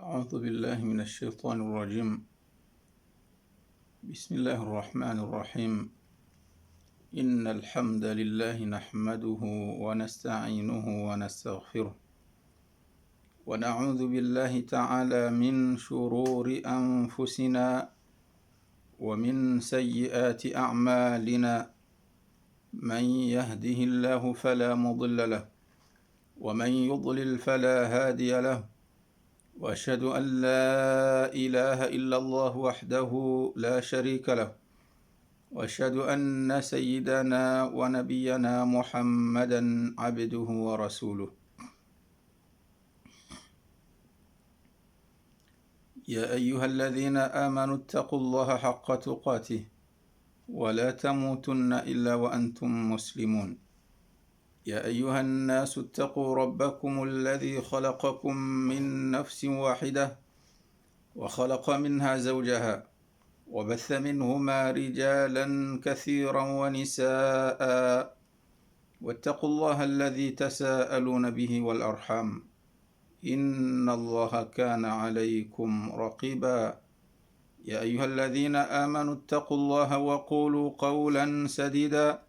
أعوذ بالله من الشيطان الرجيم. بسم الله الرحمن الرحيم. إن الحمد لله نحمده ونستعينه ونستغفره ونعوذ بالله تعالى من شرور أنفسنا ومن سيئات أعمالنا. من يهده الله فلا مضل له ومن يضلل فلا هادي له، وأشهد أن لا إله إلا الله وحده لا شريك له، وأشهد أن سيدنا ونبينا محمدا عبده ورسوله. يا أيها الذين آمنوا اتقوا الله حق تقاته ولا تموتن إلا وأنتم مسلمون. يا أيها الناس اتقوا ربكم الذي خلقكم من نفس واحدة وخلق منها زوجها وبث منهما رجالا كثيرا ونساء، واتقوا الله الذي تساءلون به والأرحام إن الله كان عليكم رقيبا. يا أيها الذين آمنوا اتقوا الله وقولوا قولا سديدا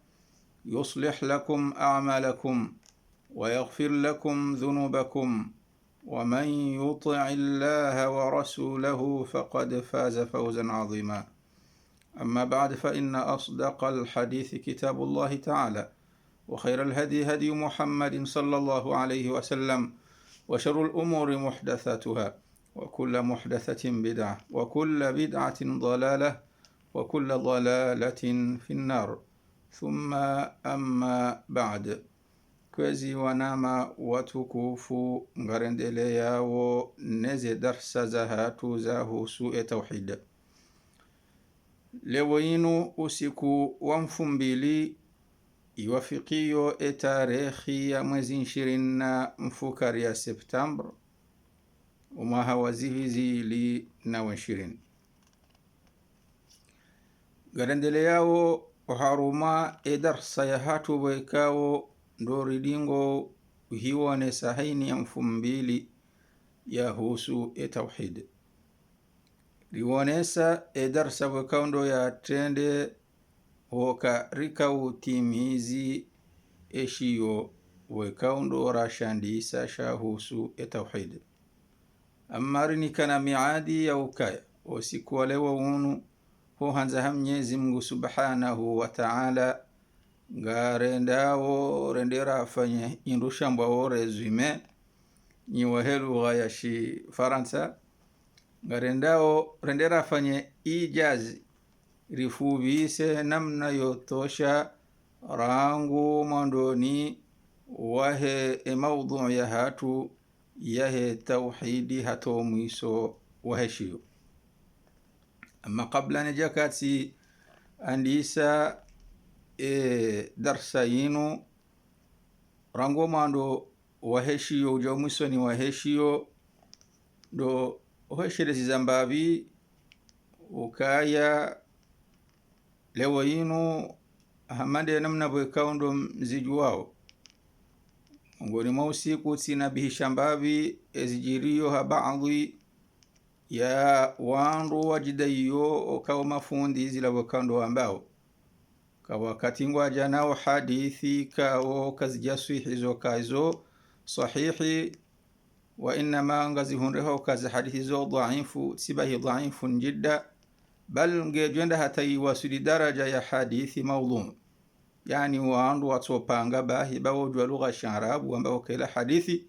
يصلح لكم أعمالكم ويغفر لكم ذنوبكم، ومن يطع الله ورسوله فقد فاز فوزا عظيما. أما بعد، فإن أصدق الحديث كتاب الله تعالى، وخير الهدي هدي محمد صلى الله عليه وسلم، وشر الأمور محدثاتها، وكل محدثة بدعة، وكل بدعة ضلالة، وكل ضلالة في النار. Thumma amma ba'd. Kwezi wanama watukufu ngarendele yao neze darsa za hatu za husu tauhid. Leo inu usiku wa mfumbili iwafikiyo tarehe ya mwezi 20 ya September umaha wazihizi li na 20. Ngarendele yao haruma darsa ya hatu wekao ndo ridingo hiwane sahaini ya mfumbili ya husu tauhid. Liwonesa darsa wekao ndo ya tende hoka rikau timizi eshiyo wekao ndo rashandisa sha husu tauhid. Amari kana miadi ya ukaya usiku wa leo unu hanza Mwenyezi Mungu Subhanahu wa Ta'ala ngarendao rendera afanye indushamba resume ni wahelu gayashi Faransa ngarendao rendera afanye ijazi rifubise namna yotosha rangu mandoni wahe mawdhu ya hatu yahe tauhidi hato mwiso waheshiyo. Ama kabla nijakati andisa darsa yinu rango mando waheshiyo ujaumiso ni waheshiyo do waheshire zizambavi ukaya lewa yinu hamade namna bwekaundo mziju wao ngoni mausiku tina bihishambavi ezijiriyo habaadhi ya wandu wajidayo kawa mafundi zila wakando ambao wakati ngwaja nao hadithi kao kazijaswihi zo kaizo sahihi wa inma ngazihunreho kazi hadithi zo dhaifu sibahi dhaifu jidda bal ngejenda hata iwasili daraja ya hadithi maudhu, yani wandu watopanga bahi bawojwa lugha sharabu ambao kila hadithi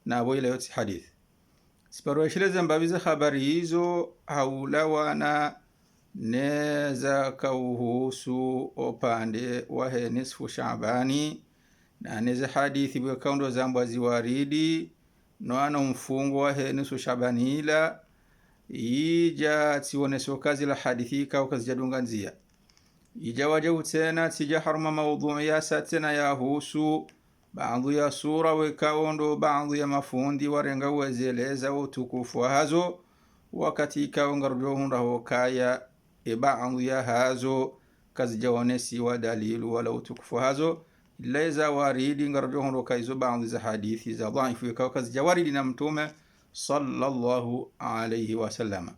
na wile yote hadithi siparuashileza mbabiza habari hizo haulawana neza kauhusu opande wahe nisfu Shaabani na neza hadithi bwekaundo zambazi waridi noano mfungo wahe nisfu Shaabani ila ija tioneso kazi la hadithi kao kazi jadunga nzia ija wajau tena tija haruma maudhu ya satena ya husu baadhi ya sura wekaundo baadhi ya mafundi warenga uwezeleza utukufu hazo wakati ikawa ngarjohunda hokaya baadhi ya hazo kazi jawanesi wa dalilu wala utukufu hazo leza waridi ngarjohunda kaizo baadhi za hadithi za dhaifu ikawa kazi jawaridi na mtume sallallahu alayhi wasallam.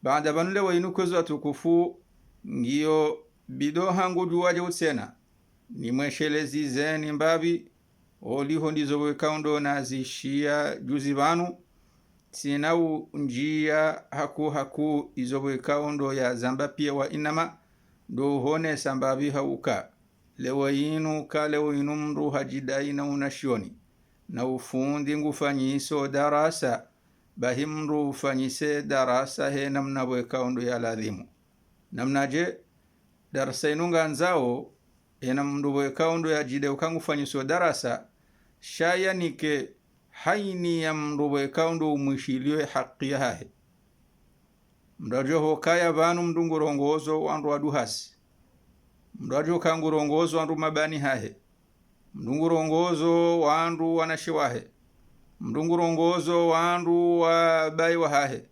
Baada banule wainu kwezo atukufu ngiyo bido hangu juwaje utsena ni mweshelezi zeni mbabi oliho ndizo wekaundo nazishia juzi banu sinau njia haku izo wekaundo ya zamba pia wa inama do hone sambabi hauka lewa inu mru hajidai na unashioni na ufundi ngufanyiso darasa bahimru ufanyise darasa he namna wekaundo ya ladhimu namna je darasa inunga nzao ena mndu wekaundo ya jide ukangu fanyiso darasa shaya nike haini ya mndu wekaundo umwishiliwe haki ya hahe mdajo hokaya vanu mdungu rongozo wandu waduhasi mdajo kangu rongozo wandu mabani hahe mdungu rongozo wandu wanashiwahe mdungu rongozo wandu wabai wa hahe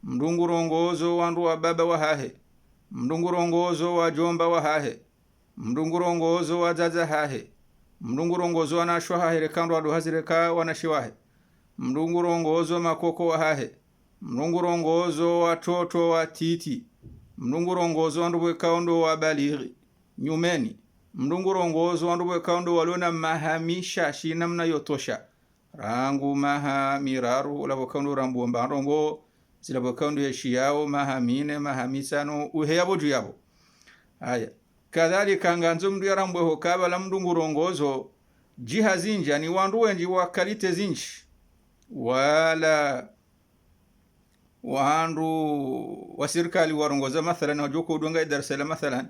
mdungu rongozo wandu wababa wa hahe mdungu rongozo wa jomba wa hahe mdungu rongozo wa zaza hahe mdungu rongozo wanashwa hahe rekando waduhasi reka wanashiwahe mdungu rongozo makoko wa hahe mdungu rongozo wa toto wa titi mdungu rongozo wandu wekaundo wa balighi nyumeni mdungu rongozo wandu wekaundo walona mahamisha shinamna yotosha rangu maha miraru la wekaundo rambu mbarongo zila wekaundo yeshiyao mahamine mahamisano uheyabo juyabo. Haya kadhalika nganzo mdu yarambwe hokaba la mdungu rongozo jiha zinja ni wandu wenji wakalite zinji wala wandu wa serikali warongoza mathalan wajuko udunga idarsala mathalan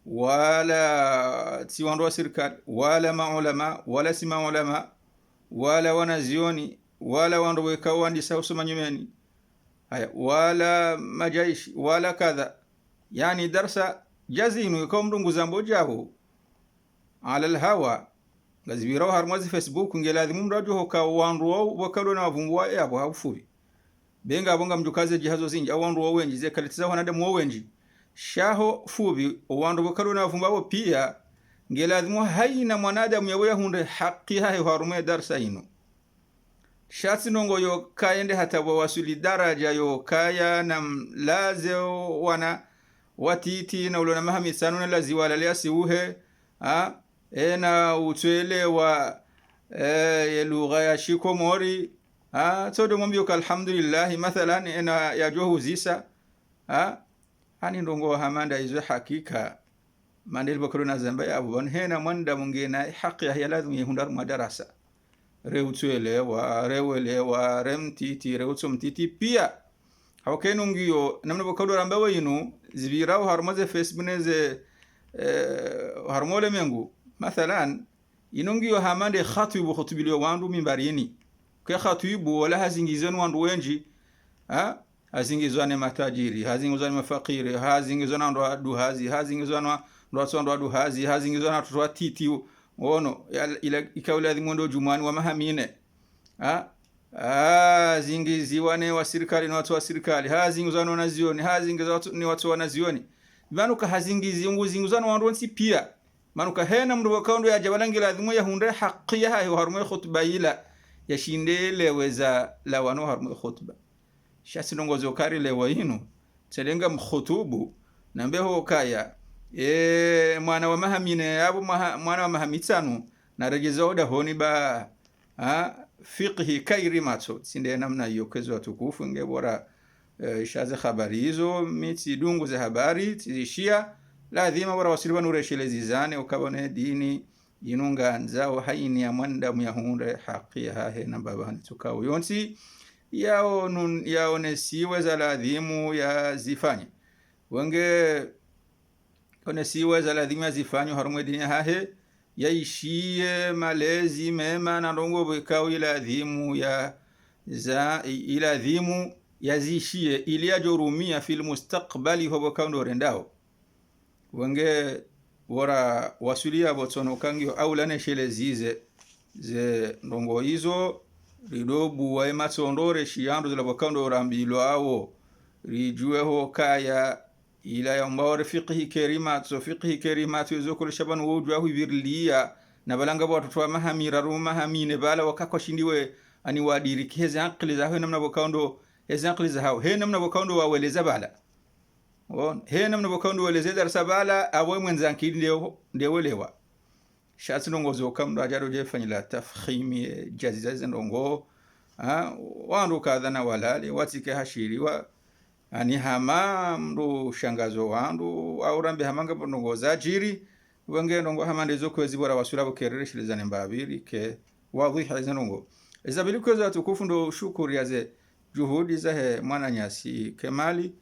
wala si wandu wa serikali wala maulama wala si maulama wala wanazioni wala wandu wekawandi sausuma nyumeni haya wala majaishi wala kadha yani darsa jazinu kwa mdungu zambo jaho ala alhawa ngazibiraw harmazi facebook ngeladhimu mrajo hoka wandu wakalo na wavumbwa yabo hafufi benga bonga mjukaze jihazo zinji awandu wawenji zekalitiza wanadamu wawenji shaho fubi wandu wakalo na wavumbwa pia ngeladhimu haina mwanadamu yawe hunde haki hahe harume darsa ino shatsi nongo yo kaende hata wasuli daraja yo kaya na mlaze wana watiti na ulona mahamisano na laziwala lea siuhe ena utwele wa lugha ya shikomori todo mwambio ka alhamdulillah mathalan ena ya johu zisa hani ndongo hamanda izo hakika mandel bakaro na zamba ya abon hena mwanda mungena haki ya lazima yehundar madarasa reutwele wa rewele wa remtiti reutsumtiti pia hawakenu ngiyo namna bakado rambawa yinu zibirao harmaze facebook neze harmole mengu mathalan inongiyo hamande khatibu khutbilio wandu mimbarini kwa khatibu wala hazingizani wandu wenji hazingizane matajiri hazingizane mafakiri hazingizane wandu aduhazi hazingizane wandu aduhazi hazingizane watu titi ono ila ikaula ngondo jumani wa mahamine zingiziwane wa serikali na watu wa serikali hazingizano na zioni hazingizano ni watu wa nazioni manuka hazingizi nguzinguzano wandu wansi pia manuka hena mndu wakaundo ya jabalangira adhimu ya hunde haki ya hayo harume khutba ila ya shindele weza la wano harume khutba shasi nongozo kari lewa inu telenga mkhutubu na mbeho kaya mwana wa mahamine abu mwana wa mahamitsanu na rejeza oda honi ba fiqhi kairi matso sinde namna hiyo kwezo tukufu ngebora shaza habari hizo miti dungu za habari tizishia lazima bora wasiliwa nureshelezi zane ukabone dini inunga nzao haini ya mwanda myahunde haki ya hahe na babani tukao yonsi yao nesiwe za ladhimu ya zifanye wenge nesiwe za ladhimu ya zifanye harumwe dini hahe yaishie malezi mema na ndongo bwekao iladhimu ya iladhimu yazishie ili ajorumia fil mustaqbali hobo kaundo rendao wenge wora wasulia botsono kangyo aulane shele zize ze ndongo hizo ridobu wa matsondore shiando zila bakaundo rambilo awo rijueho kaya ila ya mbawre fiqhi kerimatu zokolo shaban wojwa hu virliya na balanga watu wa mahamira ru mahamine bala wakako shindiwe ani wadiriki hezi akili za hao namna bokaundo hezi akili za hao he namna bokaundo waweleza bala he namna bokaundo waweleza darasa bala awe mwenzanki ndio welewa shatsi ndongozo kamdo ajado je fanyila tafkhimi jaziza zendongo wandu kadhana walali watike hashiri wa ani hama mdu shangazo wandu au rambi hamanga ndongoza jiri wenge ndongo hamande zo kwezi bora wasura bokerere shilizane mbabiri ke wadhiha zendongo izabili kweza tukufu ndo shukuri yaze juhudi zahe mwana nyasi kemali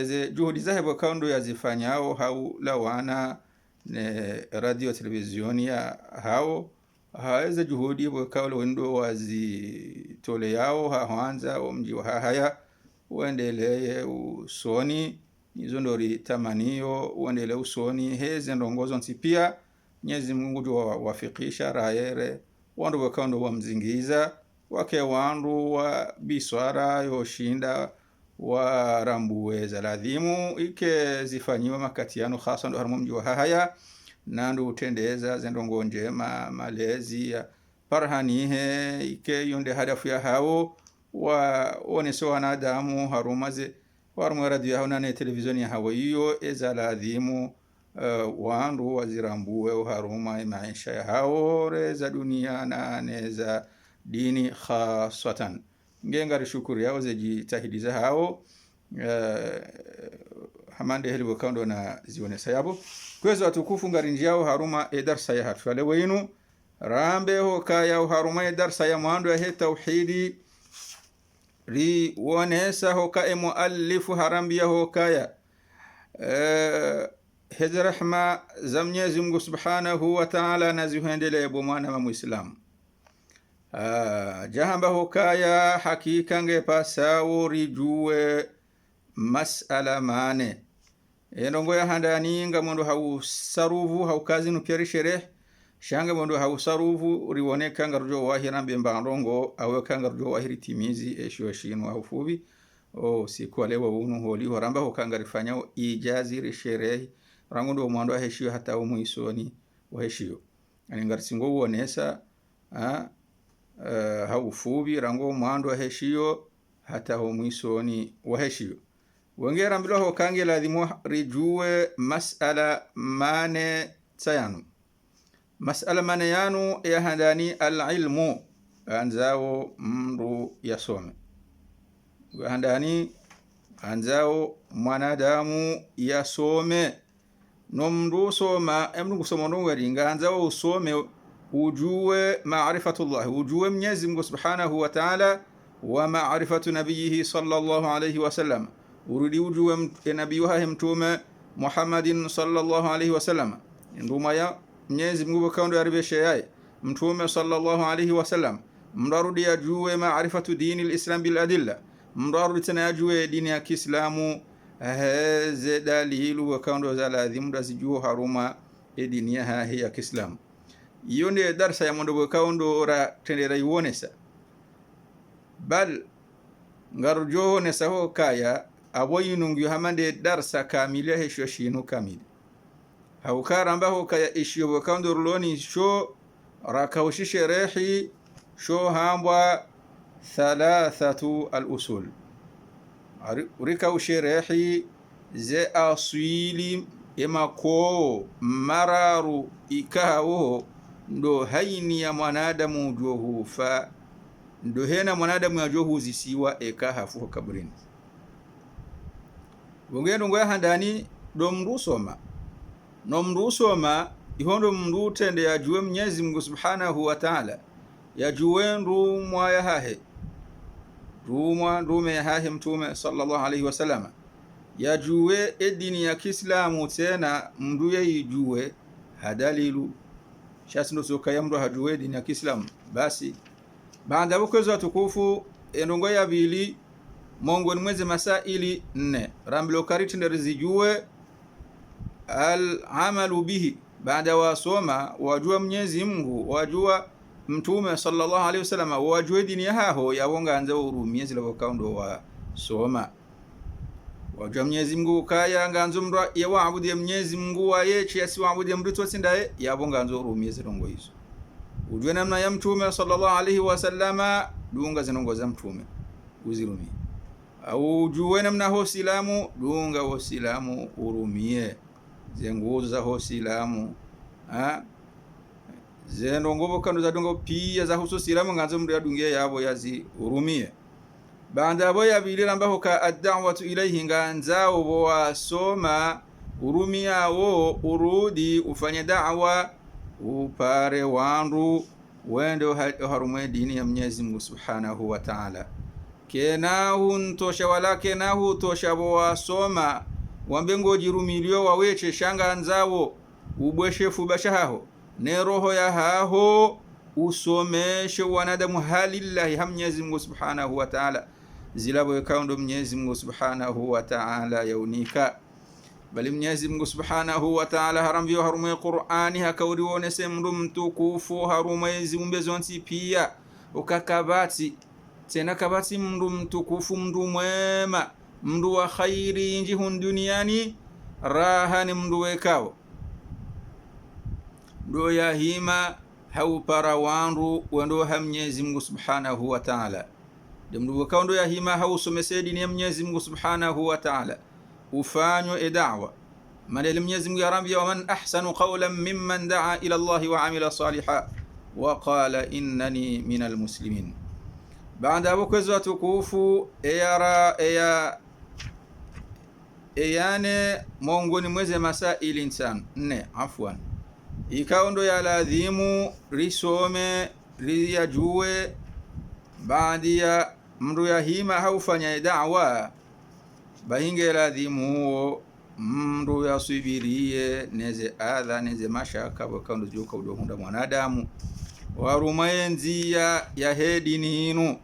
ze juhudi zahe bokaundo yazifanyao hau lawana ne radio televizioni ya hao haweze juhudi bokaulo wendo wazitole yao hawanza mji wa haya uendelee usoni nizo ndori tamanio uendelee usoni heze ndongozo nsipia Mwenyezi Mungu jo wafikisha raere wandu bokaundo wa mzingiza wake wandu wa biswara yoshinda wa rambuwe za ladhimu ike zifanyiwa makatiano hasa ndo harmu mji wa haya nandu utendeza zendongo njema malezi ya parhanihe ike yonde hadafu ya hao wa oneso wanadamu harumaze warmu radio hao nane televizioni ya hawa iyo eza ladhimu wandu wazirambuwe haruma maisha ya hao reza dunia na neza dini khaswatan ngengari shukuri yao zejitahidiza hao hamande heli bokaundo na zione sayabo kwezo watukufu ngari njao haruma darsa ya hatfale wenu rambe ho kaya haruma darsa ya mwando ya tauhidi ri wonesa ho ka muallifu harambiya ho kaya hezi rahma za Mwenyezi Mungu subhanahu wa ta'ala nazihendele bo mwana wa Muislamu jahamba hokaya hakika nge pasawo rijuwe masala mane enongo ya handani nga mondo hau saruvu hau kazi nupiari shereh shanga mondo hau saruvu riwoneka nga rujo wahirambe mbandongo aweka nga rujo wahiri timizi esho shinu hau fubi siku alewa unu holi horamba hokanga rifanya ijazi risherehi rangundo wa mwando wa heshio hata umuisoni wa heshio aningarsingo uonesa haufubi rango mwando wa heshio hata umuisoni wa heshio wengera mbilo hokange ladhimu rijuwe masala mane sayanu masala mane yanu ya handani al-ilmu anzao mru yasome handani anzao mwanadamu yasome no mru soma emru kusoma ndo ngeringa anzao usome ujue ma'rifatullah ujue Mwenyezi Mungu Subhanahu wa Ta'ala wa ma'rifatu nabiyhi sallallahu alayhi wa sallam urudi ujue nabii wake mtume Muhammadin sallallahu alayhi wa sallam nduma ya Mwenyezi Mungu kaundo yaribeshe yaye mtume sallallahu alayhi wa sallam mdarudi ajue ma'rifatu dini al-islam bil adilla mdarudi tena ajue dini ya Kiislamu haze dalilu wa kaundo za lazim dazijua haruma dini ya Kiislamu yonde darsa ya mondo kaundo ra tendera yuonesa bal ngarjo ne saho kaya aboyinungu hamande darsa kamile hesho shinu kamile haukaramba ho kaya ishiyo kaundo ruloni sho rakawshishe rehi sho hambwa thalathatu al-usul rikawshe rehi ze aswili emako mararu ikawo ndo haini ya mwanadamu johu fa ndo hena mwanadamu ya johu zisiwa hafu kaburini wongendo ngoya handani do mrusoma no mrusoma ihondo mrutende ya juwe Mwenyezi Mungu Subhanahu wa Ta'ala ya juwe rumwa ya hahe rume ya hahe mtume sallallahu alayhi wa sallam ya juwe edini ya Kiislamu tena mduye ijuwe hadalilu shasindo soka ya mdu hajuwe dini ya Kiislamu basi baada bukezo watukufu enongo ya bili mongo ni mweze masaili 4 rambilo kariti ndrizijue al-amalu bihi baada wasoma wajua Mwenyezi Mungu wajua mtume sallallahu alaihi wasallam wajua dini yao yawonga anza urumiyezi la kaundo wa soma wajua Mwenyezi Mungu kaya nganzo mndwa ya waabudu ya Mwenyezi Mungu wa yechi asiwaabudu ya mritu wasindaye yabonga nzo urumiyezi rongo hizo ujue namna ya mtume sallallahu alaihi wasallama dunga zinongoza mtume uzirumie. Au juwe namna ho silamu dunga ho silamu urumie zenguzo za ho silamu zendo ngobo kanu za dungo pia za husu silamu nganzo mri adungie yabo yazi urumie. Banda abo yabilira mbaho ka ad-da'watu ilayhi nganzao bo wasoma urumia wo urudi ufanye da'wa upare wandu wende harumwe dini ya Mwenyezi Mungu Subhanahu wa Ta'ala. Kenahu ntosha wala kenahu tosha bo wasoma wambengo jirumilio waweche shanga nzao ubweshe fubashaho ne roho ya haho usomeshe wanadamu halillahi ha Mwenyezi Mungu Subhanahu wa Ta'ala zilabo kaundo Mwenyezi Mungu Subhanahu wa Ta'ala yaunika. Bali Mwenyezi Mungu Subhanahu wa Ta'ala harambio harume Qur'ani hakaurione semndu mtukufu harume ziumbe zonsi pia ukakabati tena kabati mndu mtukufu mndu mwema mndu wa khairi inji hun duniani rahani mndu wekao ndo ya hima haupara wandu wendo ha Mwenyezi Mungu Subhanahu wa Ta'ala mndu wekao ndo ya hima hausomese dini ya Mwenyezi Mungu Subhanahu wa Ta'ala ufanywe da'wa. Maneno Mwenyezi Mungu yarambia waman ahsanu qawlan mimman da'a ila Allah wa amila salihan wa qala innani minal muslimin. Baada hapo kwezo tukufu eyane mongoni mweze masaili insan afwan ikao ndo ya ladhimu risome riyajue baadi ya mru ya hima haufanya da'wa bahinge ladhimu huo mru ya subirie neze adha neze mashaka wakando joka udohunda mwanadamu warumayenzi ya hedini hinu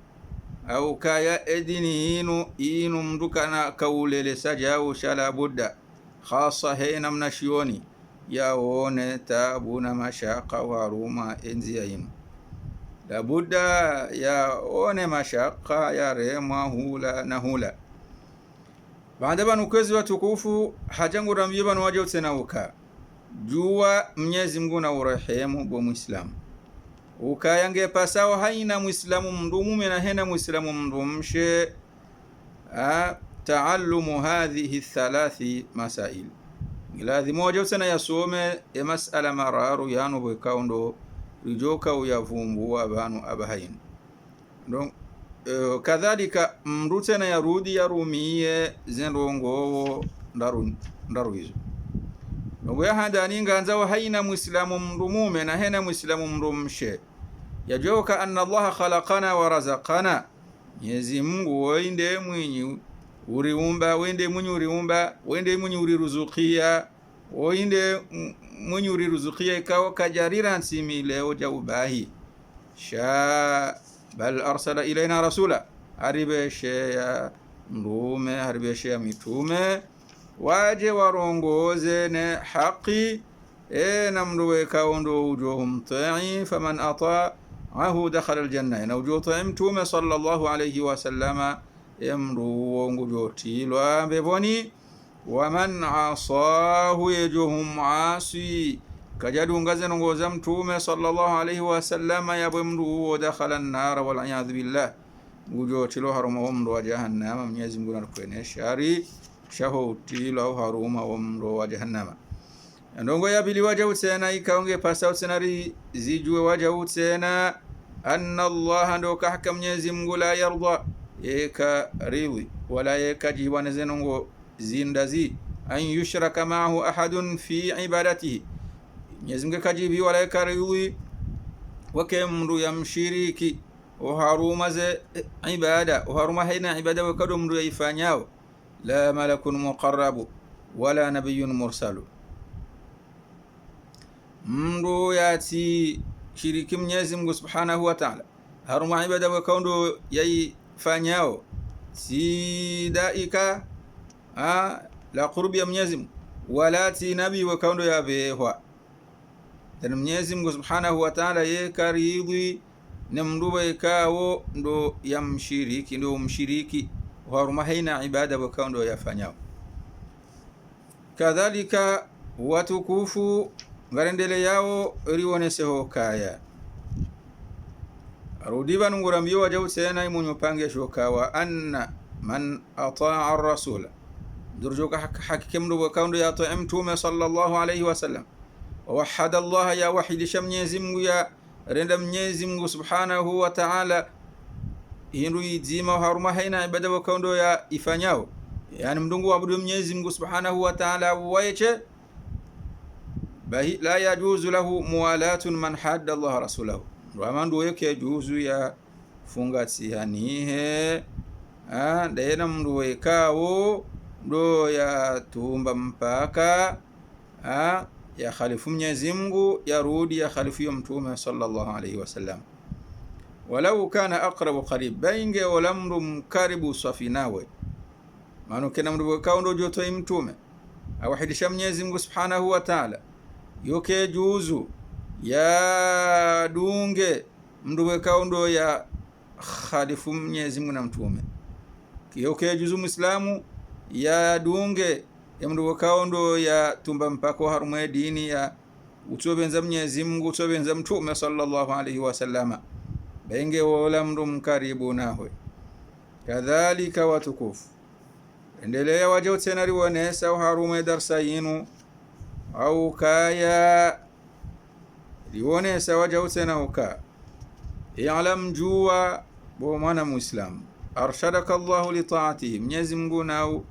au kaya edini hinu mdu kana kaulele sajau shala budda khasa hena mnashioni yaone tabu na mashaka waruma enzi ya hinu la budda yaone mashaka ya rema hula na hula. Baada banu kwezi watukufu hajangu rambiyo banu waje utenauka jua Mwenyezi Mungu na urehemu bo Muislamu ukayange pasao haina Muislamu mndu mume na hena Muislamu mndu mshe taallumu hadhihi thalathi masail giladhi moja usena yasome masala mararu yanu bwekaundo rijoka uyavumbua banu abahain donc kadhalika mndu tena yarudi yarumie zenrongowo ndaru hizo nongo ya handani nganzawo haina Muislamu mndu mume na hena Muislamu mndu mshe yajoka anna Allah khalaqana wa razaqana. Mwenyezi Mungu wende mwinyi uriumba wende mwinyi uriumba wende mwinyi uriruzukia wende mwinyi uriruzukia ikawa kajarira nsimi leo jaubahi sha bal arsala ilaina rasula haribeshe ya mrume haribeshe ya mitume waje warongoze ne haki na mndu wekao ndo ujuhu mta'i faman ata'ahu dakhala aljanna na ujuhu ta'i mtume sallallahu alayhi wa sallama mndu wongujo tilwa mbeboni waman asahu yajuhu muasi kajadu ngaze nongoza mtume sallallahu alayhi wa sallama yabwe mndu dakhala an-nar wal a'yadhu billah ujuhu tilo haruma mndu wa jahannama. Mwenyezi Mungu anakuene shari shaho tilo haruma mndu wa jahannama. Ndongo ya bili waja utena ikaonge pasa utenari zijue waja utena anna Allah ndo kahaka Mwenyezi Mungu la yarda eka riwi wala eka jiwane zenongo zindazi an yushraka ma'ahu ahadun fi ibadatihi. Mwenyezi Mungu kajibi wala eka riwi wake mndu ya mshiriki uharuma ze ibada uharuma haina ibada wakadu mndu ya ifanyao la malakun muqarrabu wala nabiyyun mursalu. Mndu yati shiriki Mwenyezi Mungu Subhanahu wa Ta'ala haruma ibada wakaundo yaifanyao si daika la qurbi ya Mwenyezi Mungu wala ti nabi wakaundo yabehwa. Tena Mwenyezi Mungu Subhanahu wa Ta'ala yekaridhi na mndu wekao ndo yamshiriki ndo mshiriki haruma haina ibada wakaundo yafanyao. Kadhalika watukufu ngarendele yao rionese hokaya arudiba nungurambiyo wajau tena imunyo pange shoka wa anna man ataa ar-rasula durjoka hakike mndu kaundo ya to mtume sallallahu alayhi wasallam wahada Allah ya wahidisha Mwenyezi Mungu ya renda Mwenyezi Mungu subhanahu wa ta'ala hindu izima haruma haina ibada wa kaundo ya ifanyao yani mdungu waabudu Mwenyezi Mungu subhanahu wa ta'ala wayeche bahi la yajuzu lahu muwalatun man hadda Allah rasulahu ramandu yake juzu ya fungati hanihe daena mndu wekao ndo ya tumba mpaka ya khalifu Mwenyezi Mungu yarudi ya khalifu mtume sallallahu alayhi wasallam walau kana aqrabu qarib bainge wala mndu mkaribu safinawe maana kena mndu wekao ndo joto mtume awahidisha Mwenyezi Mungu subhanahu wa ta'ala yoke juzu ya dunge mndu wekao ndo ya khalifu Mwenyezi Mungu na mtume yoke juzu muislamu ya dunge ya mndu wekao ndo ya tumba mpako harume dini ya utobenza Mwenyezi Mungu utobenza mtume sallallahu alayhi wasallama benge wala mndu mkaribu nawe kadhalika watukufu endelea wajao tena riwanesa harume darsa yinu au kaya riwanesa wajao tena uka i'lam jua bo mwana muislam arshadaka Allah li ta'atihi Mwenyezi Mungu nao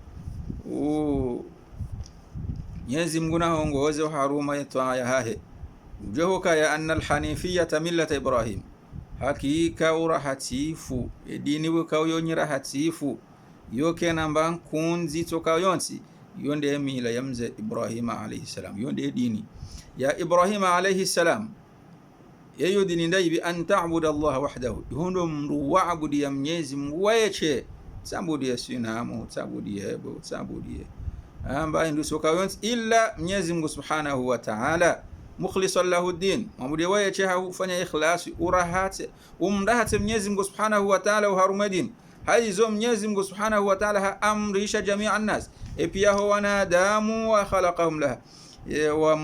Mwenyezi Mungu nao ngoze haruma ya taa hahe ujoho kaya anna al-hanifiyata millata Ibrahim hakika urahatifu dini wekao yonyira hatifu yoke namba kunzi toka yonsi yonde mila ya mzee Ibrahim alayhi salam yonde dini ya Ibrahim alayhi salam yeyo dini ndai bi an ta'budu Allah wahdahu hundo mru wa'budi ya Mwenyezi Mungu wayeche sabudi ya sinamu sabudi ya ebo sabudi amba ndio soka yonsi illa Mwenyezi Mungu subhanahu wa ta'ala mukhlishan lahu din mamudi wayeche hufanya ikhlasi urahate umdahate Mwenyezi Mungu subhanahu wa ta'ala uharumadin haizo Mwenyezi Mungu subhanahu wa ta'ala amrisha jamia an-nas pia ho wanadamu wa khalaqahum laha wa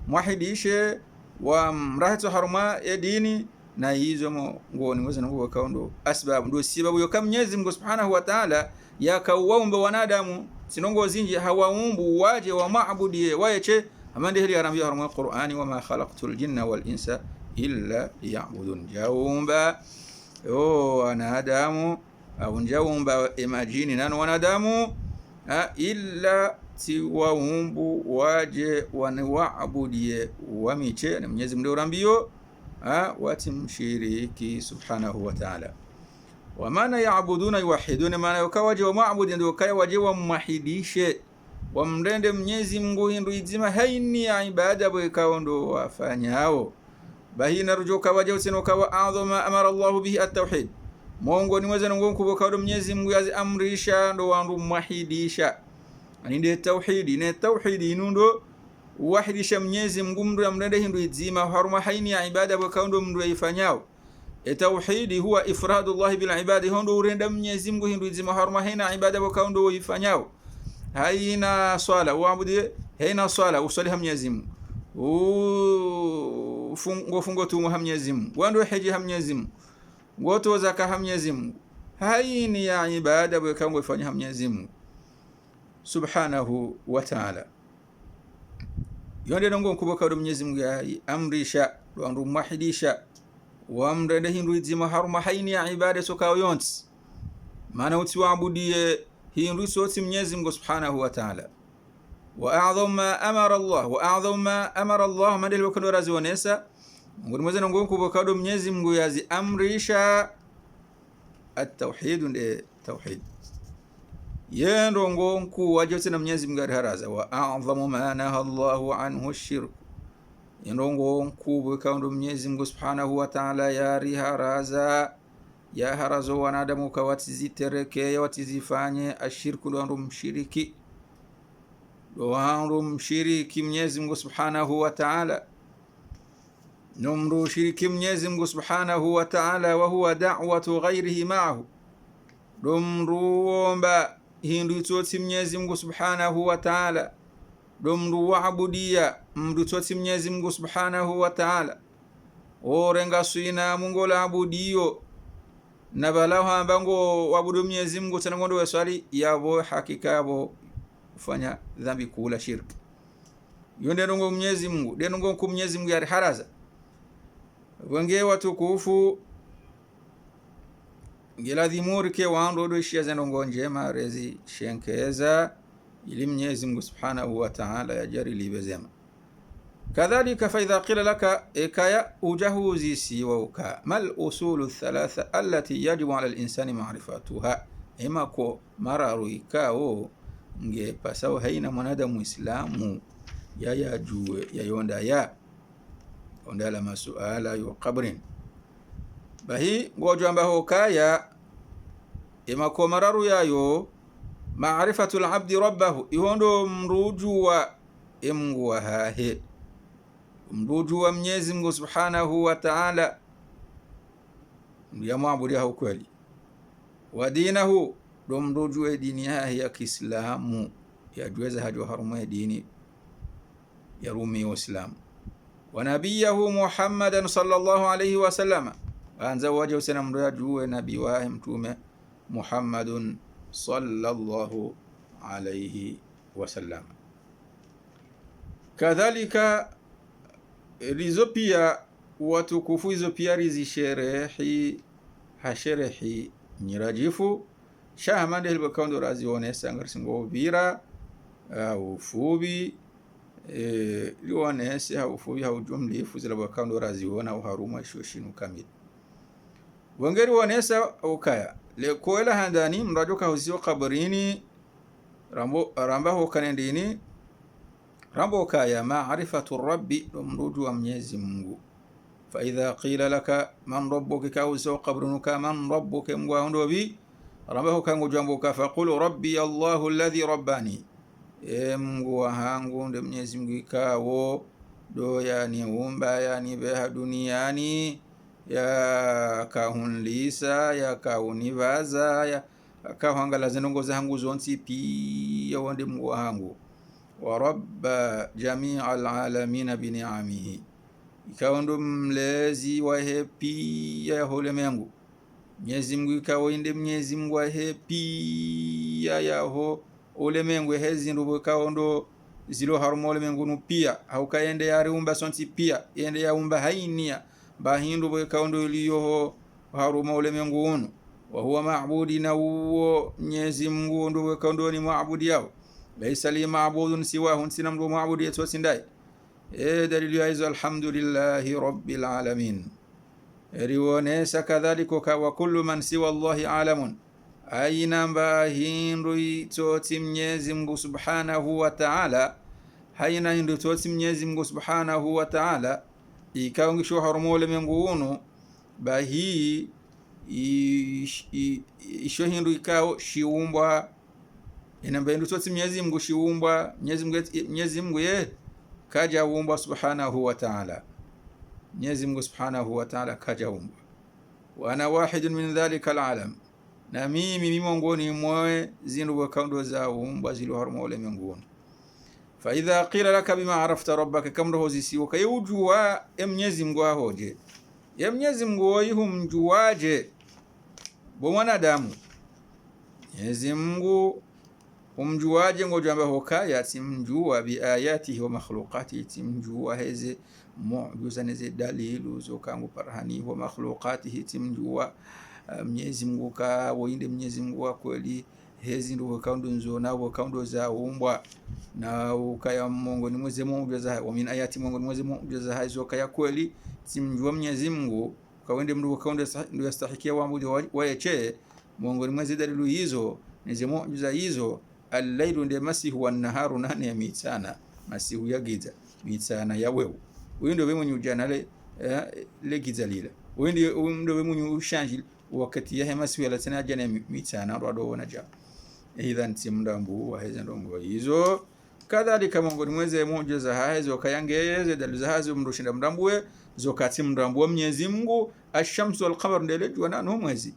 muwahidishe wa mrahatu haruma ya dini na hizo ngoni mweza nguo kaundo asbabu ndio sababu yo kama Mwenyezi Mungu subhanahu wa ta'ala yakawaumba wanadamu sinongo zinji hawaumbu waje wa maabudie wayeche amande hili arambia haruma Qur'ani wa ma khalaqtul jinna wal insa illa liya'budun jaumba wanadamu au njaumba imajini nani wanadamu illa tiwaumbu waje waniwaabudie wamiche na Mwenyezi Mungu urambio watimshiriki subhanahu wa ta'ala wa maana yaabuduna yuwahiduna maana yokawaje wa maabudi ndio kaya waje wa muwahidishe wamrende Mwenyezi Mungu hindu izima haini ya ibada bwekao ndo wafanyao bahina rujuka waje usinoka wa a'dhama amara Allah bihi at-tauhid Mungu ni mweza ngo kubokado Mwenyezi Mungu yazi amrisha ndo wandu muwahidisha ani ndio tauhidi ne tauhidi nundo wahidisha Mwenyezi Mungu mndu amrende hindu izima haruma haini ya ibada bwekao ndo mndu yifanyao tauhidi huwa ifradullah bil ibadi hondo urenda Mwenyezi Mungu hindu izima haruma haina ibada bwekao ndo yifanyao haina swala uabudi haina swala usaliha Mwenyezi Mungu fungo tu Mwenyezi Mungu wando hiji Mwenyezi Mungu ngoto zaka Mwenyezi Mungu haini ya ibada bwekao ifanya Mwenyezi Mungu subhanahu wa ta'ala yonde ngo kuboka do Mwenyezi Mungu ya amrisha do andu muwahidisha wa amrende hindu izima haruma haini ya ibada soka yonsi maana utiwaabudie hindu soti Mwenyezi Mungu subhanahu wa ta'ala wa a'dhamu ma amara Allah wa a'dhamu ma amara Allah madel wakando razi wanesa ngoni mweza ngo kubokado Mwenyezi Mungu yazi amrisha at-tauhid nde tauhid yendo ngonku wajote na Mwenyezi Mungu haraza wa a'dhamu ma naha Allahu anhu ash-shirk yendo ngonku bokado Mwenyezi Mungu subhanahu wa ta'ala yari haraza ya harazo wanadamu kawatizitereke watizifanye ashirku ndo mshiriki ndo mshiriki Mwenyezi Mungu subhanahu wa ta'ala numru shiriki Mwenyezi Mungu subhanahu wa ta'ala wa huwa da'watu ghayrihi ma'ahu domruomba hindu toti Mwenyezi Mungu subhanahu wa ta'ala domru waabudia mdu toti Mwenyezi Mungu subhanahu wa ta'ala orenga suina mungu la abudio na balao hambango wabudu Mwenyezi Mungu tena ngondo waswali yabo hakika yabo kufanya dhambi kula shirki yonde ndongo Mwenyezi Mungu denongo ku Mwenyezi Mungu yari haraza wenge watukufu ngeladhimurike wando do shia zenongo njema rezi shenkeza ili Mwenyezi Mungu Subhanahu wa Ta'ala yajari libezema kadhalika fa idha qila laka ikaya ujahuzi siwauka mal usulu thalatha allati yajibu ala al-insani ma'rifatuha ima ko mararu ikao nge pasao haina mwanadamu Muislamu ya jue yayonda ya onda la masuala yu qabrin bahi ngojo ambaho kaya ima ko mararu yayo ma'rifatul abdi rabbahu ihondo mrujua imgwa hahe mrujua Mwenyezi Mungu Subhanahu wa Ta'ala yamwabudu hao kweli wa dinahu ndo mrujua dini ya Kiislamu yajueza hajo harumu dini ya rumi wa Islam wa nabiyahu Muhammadan sallallahu alayhi wa sallam anza waje usena mndo yajue nabii wa mtume Muhammadun sallallahu alayhi wa sallam kadhalika rizo pia watukufu hizo pia rizisherehi hasherehi nyirajifu shahamande hilbakaundo razionesa ngarsingo bira ufubi lionese haufubi haujumlifu zilabakaundo raziona uharuma shoshinu kamili wangeri wanesa ukaya lekoela handani mrajoka huzio kabarini rambaho kanendini rambo kaya ma'rifatu rabbi mruju wa Mwenyezi Mungu fa idha qila laka man rabbuka kauso qabrunuka man rabbuka mwaondo bi rambaho kango jambo ka faqulu rabbi Allahu alladhi rabbani Mungu wangu ndiye Mwenyezi Mungu kawo do yani umba yani beha duniani ya kahunlisa ya kaunivaza ya kahangala zenongo zangu zonsi pia wonde Mungu wangu wa rabba jami'al alamin bi ni'amihi ikaondo mlezi wa hepi ya ulimwengu Mwenyezi Mungu ikawo inde Mwenyezi Mungu wa hepi ya ho ulimwengu hezi ndo kaondo zilo harumo ulimwengu nu pia haukaende ya rumba sonti pia ende ya umba hainia bahindu bwe kaondo iliyo harumo ulimwengu unu wa huwa ma'budi na uo Mwenyezi Mungu ndo bwe kaondo ni maabudi yao laysa li ma'budun siwahu sina mdu maabudi yetu sindai dalilu ya hizo alhamdulillahi rabbil alamin riwonesa kadhalika wa kullu man siwa Allahi alamun aina mbahindu itoti Mwenyezi Mungu Subhanahu wa Ta'ala haina hindu itoti Mwenyezi Mungu Subhanahu wa Ta'ala ikaongisho harumo ulimwengu unu bahi isho hindu ikao shiumbwa inamba hindu itoti Mwenyezi Mungu shiumbwa Mwenyezi Mungu ye kaja umbwa Subhanahu wa Ta'ala Mwenyezi Mungu Subhanahu wa Ta'ala kaja umbwa wa ana wahidun min dhalika alalam na mimi miongoni mwa zindu wakaundo za umbwa zilo harumo ulimwengu fa idha qila laka bima arafta rabbaka kam rohozisi wakayujua Mwenyezi Mungu ahoje Mwenyezi Mungu yihu mjuaje bo mwanadamu Mwenyezi Mungu umjuaje ngoja ambaho kaya timjua bi ayatihi wa makhluqatihi timjua hizi muujiza nizi dalilu zokangu parhani wa makhluqatihi timjua Mwenyezi Mungu ka woinde Mwenyezi Mungu wa kweli hezi ndo kaundo nzona wa kaundo za umbwa na ukaya Mungu ni mweze muujiza wa min ayati Mungu ni mweze muujiza hizo kaya kweli timjua Mwenyezi Mungu kaende mdu kaundo ndio yastahikia waabudu waeche Mungu ni mweze dalilu hizo nizi muujiza hizo al-laylu ndi masihu wan-naharu nani ya mitana masihu ya giza mitana ya wewe undo we munyu janale le giza lila undo we munyu ushanji wakati ya masihu la tena jana mitana rado wanaja idhan timdambu wa hizo ndongo hizo kadhalika Mungu ni mweze muujiza hizo kayangeze dalilu hazo mrushinda mdambue zokati mdambue Mwenyezi Mungu ash-shamsu wal-qamar ndele jua nano mwezi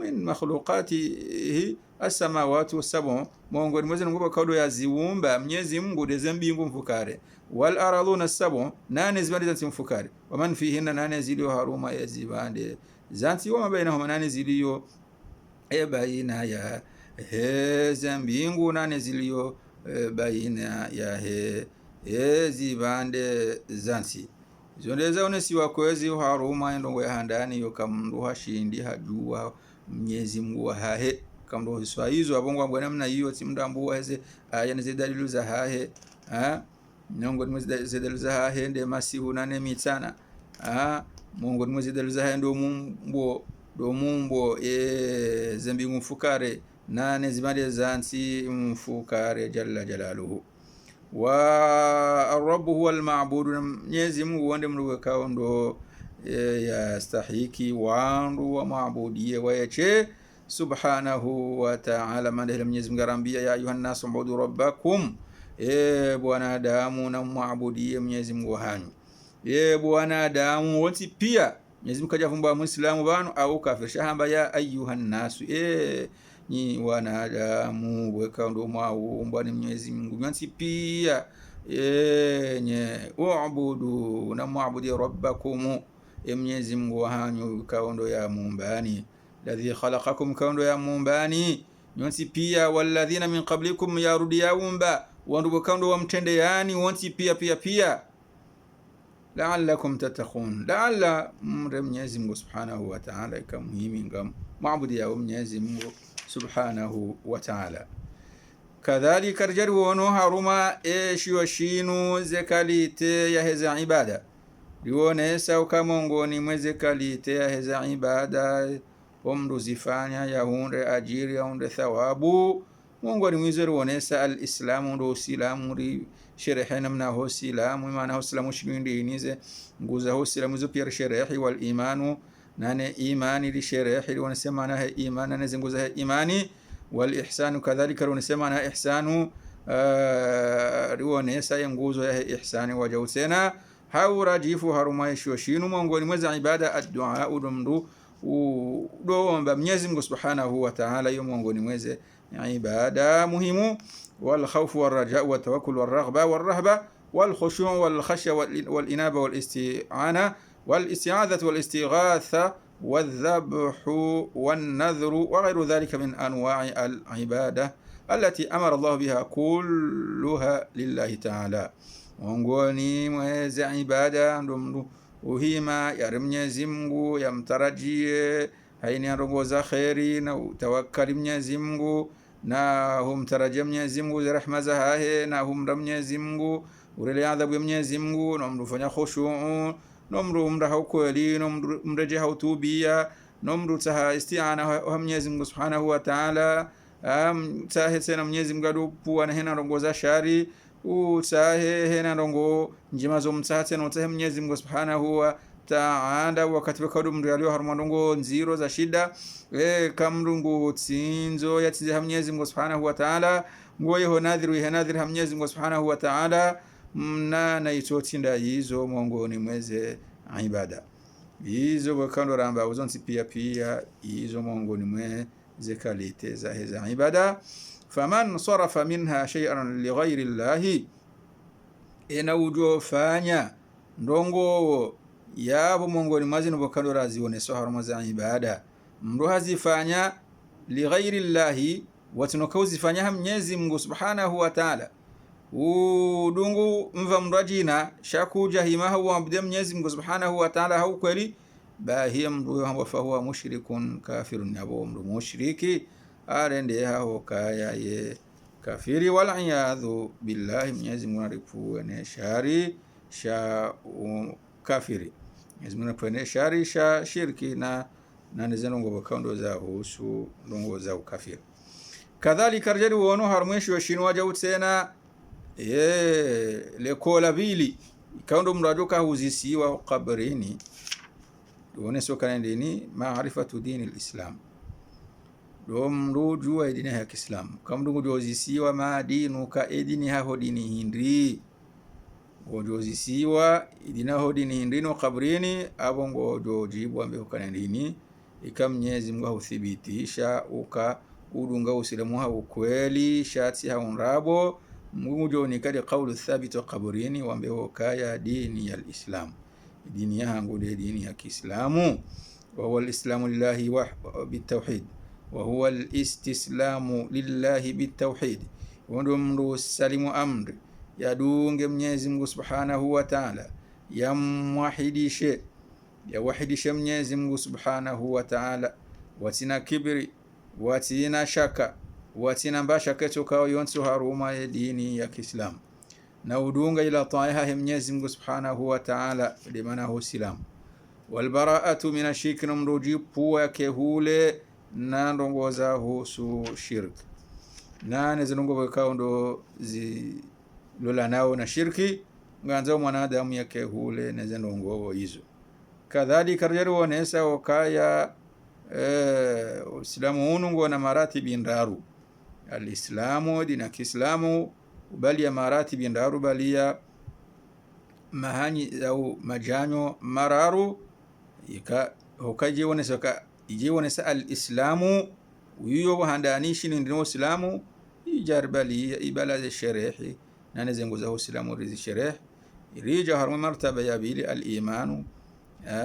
min makhluqatihi as-samawati was-sab'u, miongoni mwa zile kaundo ya ziumba Mwenyezi Mungu deze mbingu mfukare, wal aradhuna as-sab'u, nane zibande zanti mfukare, wa man fihinna, nane ziliyo haruma ya zibande zanti, wa mabainahuma, nane ziliyo baina ya heze mbingu, nane ziliyo baina ya zibande zanti zondeza onesi wakwezi haruma endongo ya handani yo kamndu hashindi hajua Mwenyezi Mungu hahe kamndu hiswaizo abongo mbona mna hiyo timndambu heze aya ze dalilu za hahe nyongo ni ze dalilu za hahe nde masihu nane mitana Mungu ni ze dalilu za hahe ndo mumbo zembingu mfukare nane zibande zanti mfukare jalla jalaluhu. Wa ar-rabbu huwa al-ma'budu, Mwenyezi Mungu wande mluwe kaundo ya stahiki wandu wa maabudie wayache subhanahu wa ta'ala. Mandela Mwenyezi Mungu arambia ya ayuhan nasu ubudu rabbakum, bwanadamu na muabudie Mwenyezi Mungu hanyu. Bwanadamu wote pia Mwenyezi Mungu kajavumba muislamu banu au kafir shahamba ya ayuhan nasu, ni wanadamu weka ndo maumbwa ni Mwenyezi Mungu yansi pia uabudu na muabudi rabbakum, Mwenyezi Mungu hanyu kaundo ya muumbani, ladhi khalaqakum kaundo ya muumbani yansi pia, walladhina min qablikum yarudi yaumba wandu kaundo wa mtende yani wansi pia la'allakum tattaqun, la'alla Mwenyezi Mungu subhanahu wa ta'ala ikamuhimi ngam muabudi ya Mwenyezi Mungu subhanahu wa ta'ala. Kadhalika rjari wono haruma shiwa shinu zekalite ya heza ibada liwonesa ukamongoni mweze kalite ya heza ibada omru zifanya ya hunde ajiri ya hunde thawabu mongoni mwize liwonesa al-islamu ndo usilamu ri sherehe namna ho silamu imana ho silamu shiguindi inize nguza ho silamu zo pia sherehe wal imanu nane imani li sherehe li wanasema na imani nane zinguza imani, wal ihsanu kadhalika wanasema na ihsanu riwonesa yenguzo ya ihsani wajautena haurajifu haruma shoshinu mongoni mweza ibada ad-du'a udumdu udomba Mwenyezi Mungu subhanahu wa ta'ala yo mongoni mweze ibada muhimu, wal khawfu war raja'u wat tawakkul war raghba war rahba wal khushu' wal khashya wal inaba wal isti'ana والاستعاذة والاستغاثة والذبح والنذر وغير ذلك من أنواع العبادة التي أمر الله بها كلها لله تعالى. ونقولي mweze ibada ndo uhima ya Mwenyezi Mungu ya mtaraji haini arongoza khairi na tawakkali Mwenyezi Mungu na humtarajia Mwenyezi Mungu za rehema za hahe na humra Mwenyezi Mungu urele adhabu ya Mwenyezi Mungu na mrufanya khushu' nomru mra haukweli nomru mreje hautubia nomru taha isti'ana wa Mwenyezi Mungu subhanahu wa ta'ala tahe tena Mwenyezi Mungu adupu ana hena rongoza shari tahe hena rongo njima zo mtaha tena tahe Mwenyezi Mungu subhanahu wa ta'ala wakati wakadu mru alio harmanongo nziro za shida kamrungu tsinzo yatize Mwenyezi Mungu subhanahu wa ta'ala ngoye ho nadhiru Mwenyezi Mungu subhanahu wa ta'ala na itotinda hizo mongoni mweze ibada hizo wakando ramba uzonsi pia hizo mongoni mweze kalite za heza ibada. Faman sarafa minha shay'an li ghayri llahi, ena ujo fanya ndongo yabo mongoni mweze wakando razione so haruma za ibada mro hazifanya li ghayri llahi watunokauzi Mwenyezi Mungu subhanahu wa ta'ala udungu mva mrajina shakuja himaha wa Mwenyezi Mungu subhanahu wa ta'ala hau kweli bahiya mru wa fahuwa mushrikun kafirun, yabo mru mushriki arende hao kaya ye kafiri wal iyadhu billahi. Mwenyezi Mungu arifu ne shari sha kafiri, Mwenyezi Mungu arifu shari sha shirki na nezenongo bakando za husu ndongo za ukafiri. Kadhalika rjari wono harumweshi wa shinwa jautena lekola bili kaundo mraduka huzisiwa kabrini duoneso kanendini maarifatu dini al-Islam domruju wa dini ya Kiislamu kamdungu jozisiwa madinu ka edini haho dini hindri jozisiwa idina ho dini hindri no kabrini abongo jojibu ambe kanendini ika Mwenyezi Mungu huthibitisha udunga usilamu ukweli shati haunrabo mujo ni kadi qawlu thabit wa qabrini wambeho kaya dini ya Islam dini yangu de dini ya Kiislamu wa huwa al-islamu lillahi wa bitawhid wa huwa al-istislamu lillahi bitawhid wando mru salimu amri yadunge Mwenyezi Mungu subhanahu wa ta'ala yamwahidishe Mwenyezi Mungu subhanahu wa ta'ala watina kibri watina shaka watina mbasha kecho kao yonsu haruma ya dini ya Kiislamu na udunga ila taiha Mwenyezi Mungu subhanahu wa ta'ala limana hu silamu walbara'atu min ashirki mrujipu yake hule na ndongoza husu shirk na nezilongo kao ndo lola nao na shirki nganza mwanadamu yake hule nezilongo hizo kadhalika rjaru wanesa wakaya Uislamu unungo na maratibi ndaru al-Islamu dina Kiislamu bali ya maratibi ndaru bali ya mahani au majanyo mararu hokaje wanesa al-Islamu uyo wahandanishi ndino Islamu ijarbali ibala za sherehi na nezenguza Uislamu rizi sherehi irija harmu martaba ya bili al-imanu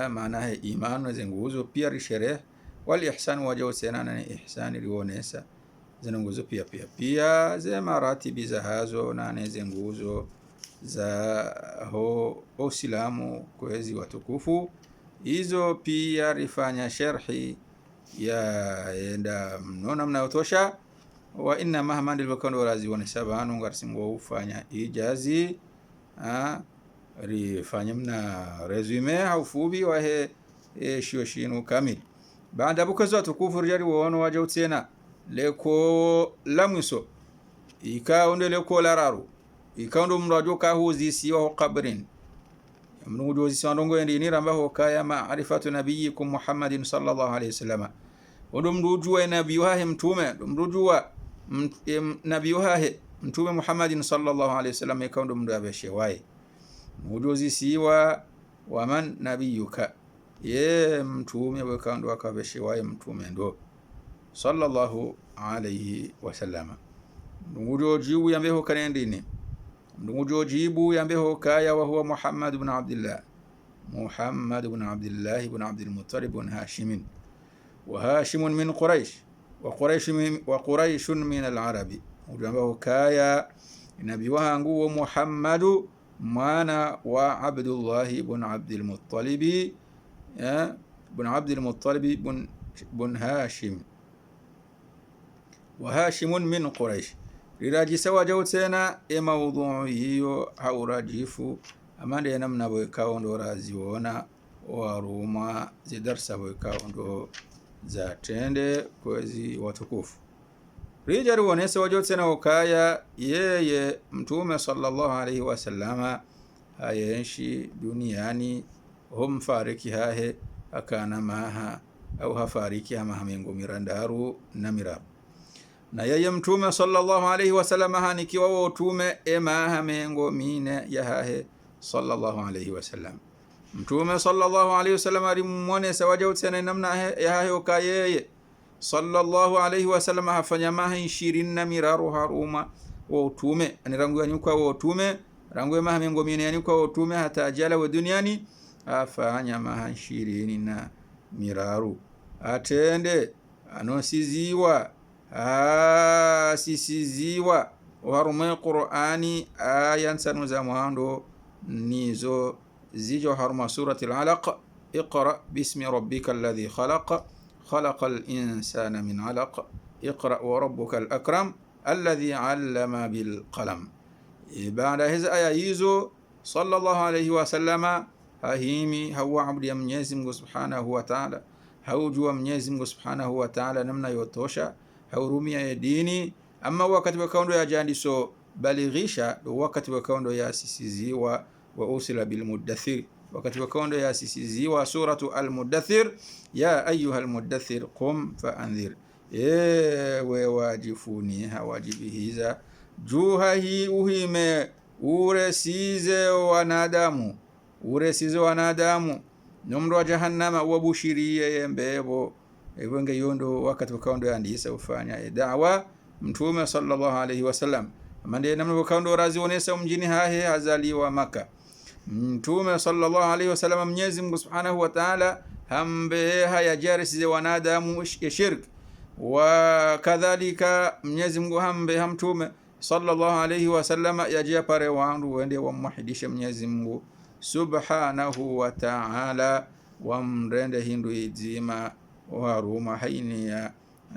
maana imanu zenguzo pia sherehi wal ihsan wajo senana ni ihsani rionesa zenguzo pia ze maratibi za hazo na nezenguzo za Uislamu kwezi watukufu hizo pia rifanya sharhi ya enda mnona mnaotosha wa inna mahmandi wakando razi wanesabanu ngarsimgo ufanya ijazi rifanya mna resume au fubi wa shioshinu kamili baada bukazo watukufu rijali waono wajo tena leko lamuso ikaunde leko lararu ikaundu mrajo kahuzi siwa qabrin mnujo zisandongo endini ramba hokaya ma'rifatu nabiyikum Muhammadin sallallahu alayhi wasallam ondo mrujua nabiyuha mtume mrujua nabiyuha mtume Muhammadin sallallahu alayhi wasallam ikaundu mndabeshe wae mnujo zisiwa wa man nabiyuka ye mtume wakaundu akabeshe wae mtume ndo sallallahu alayhi wasallam mnujo jibu yambeho kanendini mnujo jibu yambeho kaya wa huwa Muhammad ibn Abdullah ibn Abdul Muttalib ibn Hashim wa Hashim min Quraysh wa Quraysh min al-Arab mnujo kaya nabii wangu wa Muhammad mwana wa Abdullah ibn Abdul Muttalib ibn Abdul Muttalib ibn Hashim wa Hashim min Quraysh riraji sawa jawtena mawdhu'u hiyo haurajifu amande namna boykao ndo raziona wa ruma zidarsa boykao ndo za tende kwezi watukufu rijari wanesa wajotena wakaya yeye mtume sallallahu alayhi wasallama hayenshi duniani humfariki hahe akana maha au hafariki ama hamengo mirandaru na mirabu na yeye mtume sallallahu alayhi wasallam hanikiwa wotume hamengo mine yahahe sallallahu alayhi wasallam mtume sallallahu alayhi wasallam alimwone sawaja tena namna yahahe okayeye sallallahu alayhi wasallam hafanya maha 20 miraru haruma wotume anirangu yanyuka wotume rangu hamengo mine yanyuka wotume hata ajala wa duniani afanya maha 20 na miraru atende anosiziwa sisiziwa haruma Qur'ani ayan sanu zamando nizo zijo haruma surati al-alaq اقرأ باسم ربك الذي خلق الإنسان من علق اقرأ وربك الأكرم الذي علم بالقلم بعد هذا آية يزو صلى الله عليه وسلم ههيمي هو عبد Mwenyezi Mungu Subhanahu wa Ta'ala haujua Mwenyezi Mungu Subhanahu wa Ta'ala namna yotosha haurumia ya dini ama wakati wa kaundo ya jandiso balighisha wakati wa kaundo ya sisiziwa wa usila bil muddathir wakati wa kaundo ya sisiziwa suratu al muddathir ya ayuha al muddathir qum fa anzir we wajifuni hawajibihiza juha hii uhime uresize wanadamu numro wa jahannama wabushirie mbebo wenge yondo wakati wakaundo yandisa ufanya da'wa mtume sallallahu alayhi wasallam mande namna wakaundo razi onesa mjini hahe hazaliwa Maka. Mtume sallallahu alayhi wasallam Mwenyezi Mungu Subhanahu wa Ta'ala hambe haya jarisi wanadamu shirk, wa kadhalika Mwenyezi Mungu hambe hamtume sallallahu alayhi wasallam yajia pare wandu wende wamwahidisha Mwenyezi Mungu Subhanahu wa Ta'ala wamrende hindu izima waruma haini ya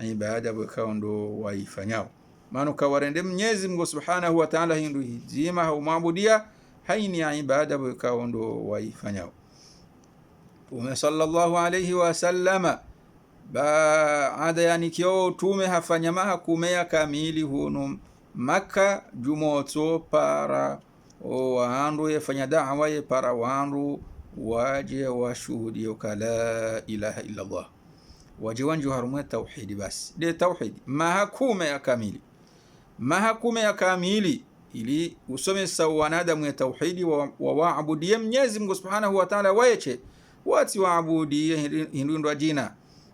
ibada wakaundo waifanyao manu kawarende Mwenyezi Mungu Subhanahu wa Ta'ala hindu izima haumwabudia haini ya ibada wakaundo waifanyao. Tume sallallahu alayhi wasallam baada yani kio tume hafanya maha kumea kamili hunu Maka jumoto para wandu yafanya da'wa ye para wandu waje washuhudi la ilaha illa Allah waje wanju harumu tauhidi basi de tauhidi mahakume ya kamili ili usome sawanadamu ya tauhidi wa waabudie Mwenyezi Mungu Subhanahu wa Ta'ala waeche wati waabudie hindu jina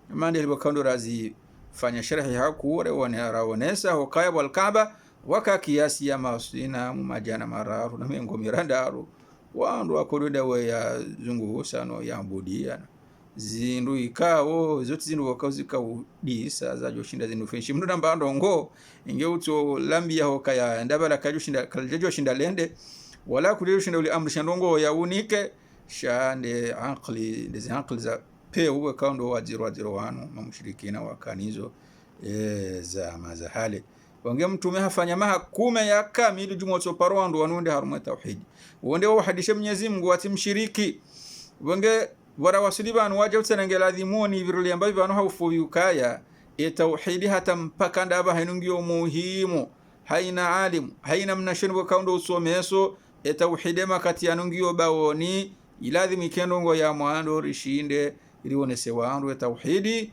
mande libakando razi fanya sharhi hakure wanaonesa hokaya wal Kaaba waka kiasi ya masina majana mararu na mengo mirandaru wandu akododa we ya zungu sano ya abudia zindu ikao zote zindu wakazika udisa za joshinda zindu fenshi mndu namba ndongo inge uto lambia hokaya ndabala kajoshinda kaljoshinda lende wala kuliyoshinda uli amri shandongo ya unike shande aqli ndezi aqli za pe uwe kaundo waziro wanu mamushirikina wakanizo za mazahale wange mtume hafanya maha kume ya kamili jumoto parwandu wanunde harumu tauhidi wonde wahadishe Mwenyezi Mungu atimshiriki wange wara wasulibanu waje utsanangela dhimoni viruli ambavyo vanu haufuyukaya tauhidi hata mpaka ndaba hainungio muhimu haina alimu haina mnashoni wakaundo usomeso tauhidi makati yanungio bawoni iladhimi kendongo ya mwando rishinde iliwonese wandu tauhidi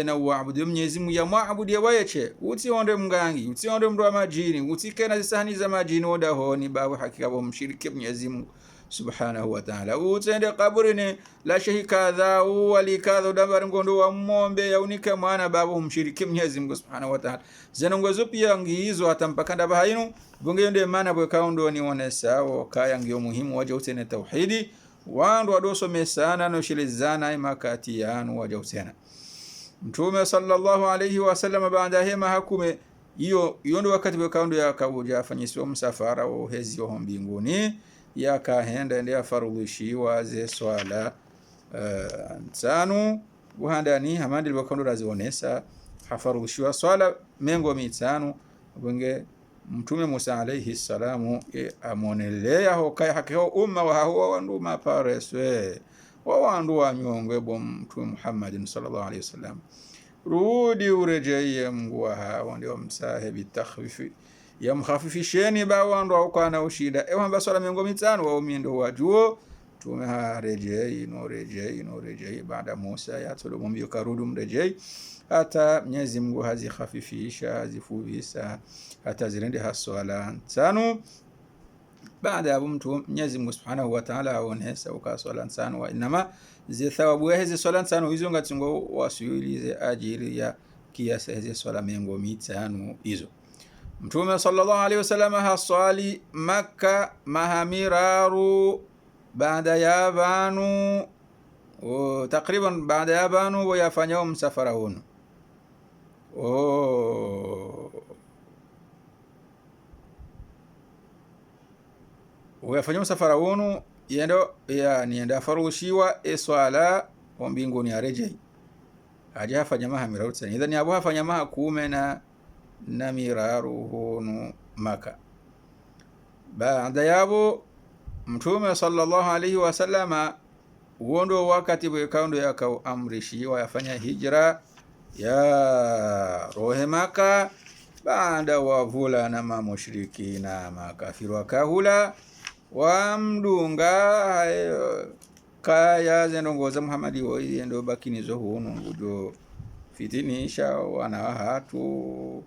na waabudu Mwenyezi Mungu ya maabudu ya wayeche utionde mngangi utionde mndu wa majini utikena zisahani za majini oda honi babu hakika bo mshiriki Mwenyezi Mungu Subhanahu wa Ta'ala utende kaburini la shehika dha walikadha dabar ngondo wa mombe ya unika mwana babu mshiriki Mwenyezi Mungu Subhanahu wa Ta'ala zenongozo pia ngizo atampakanda bahainu bonge ndio maana bwe kaundo ni onesa kaya ngio muhimu waje utene tauhidi wandu wadoso mesana no shilizana imakati yanu waje utena. Mtume sallallahu alayhi wasallam baada hema hakume hiyo ndo wakati wakaundo yakabuja afanyisiwa msafara wa hezi wa mbinguni yakahenda ndia farudhishiwa ze swala tano buhandani hamandi wakaundo razionesa hafarudhishiwa swala mengo mitano bunge Mtume Musa alayhi salamu amonelea hokaya hakio umma wa huwa wandu mapareswe wa wandu wa nyongwe bo Mtume Muhammad sallallahu alayhi wasallam rudi urejeye Mungu hawa ndio msahibi takhfifi ya mkhafifisheni ba wandu ukana ushida wamba swala mengo mitano wa umindo wajuo tumeharejei no rejei baada Musa ya tulumbi karudu mrejei hata Mwenyezi Mungu hazikhafifisha hazifuvisa hata zirende haswala tano baada ya mtu Mwenyezi Mungu Subhanahu wa Ta'ala aonesa ukaswala tano wa inama zi thawabu hizi swala tano hizo ngatungo wasuilize ajili ya kiasi hizi swala mengo mitano hizo. Mtume sallallahu alaihi wasallam haswali Makka mahamiraru baada ya banu takriban baada ya banu wayafanyao msafara huno wayafanyao msafara huno yendo ya nienda farushiwa swala wa mbinguni arejei haja hafanya mahamiraru tsani idhani abu hafanya maha kume na miraru huno Maka baada yabo Mtume sallallahu alaihi wasallama uondo wakati wekaundo yakaamrishiwa yafanya hijra ya rohe Maka baada wavula na mamushriki na makafiru wakahula wamdunga kaya zenongoza Muhammadi woi ndo bakinizo hunu ngujo fitinisha wana hatu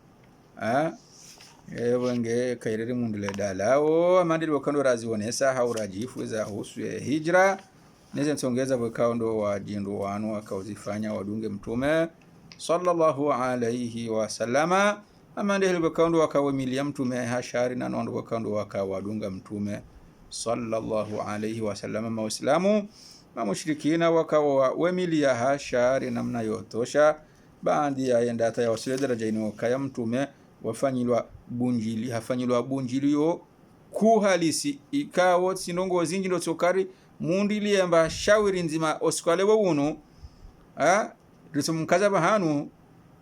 wenge kairere mundile dalao amandili wakando razionesa haurajifu za husu hijra neze nsongeza bwekao ndo wajindu wanu wakauzifanya wadunge mtume sallallahu alayhi wasallama. Ama ndihili bwekao ndo wakawemilia mtume hashari na nondo bwekao ndo wakawadunga mtume sallallahu alayhi wasallama. Mauislamu mamushrikina wakawemilia hashari namna yotosha baadhi ya yendata ya wasile daraja ino kaya mtume wafanyilwa bunjili hafanyilwa bunjili yo kuhalisi ikawo sinongo zingi ndo tsokari mundili yamba shawiri nzima osikale wunu riso mkaza bahanu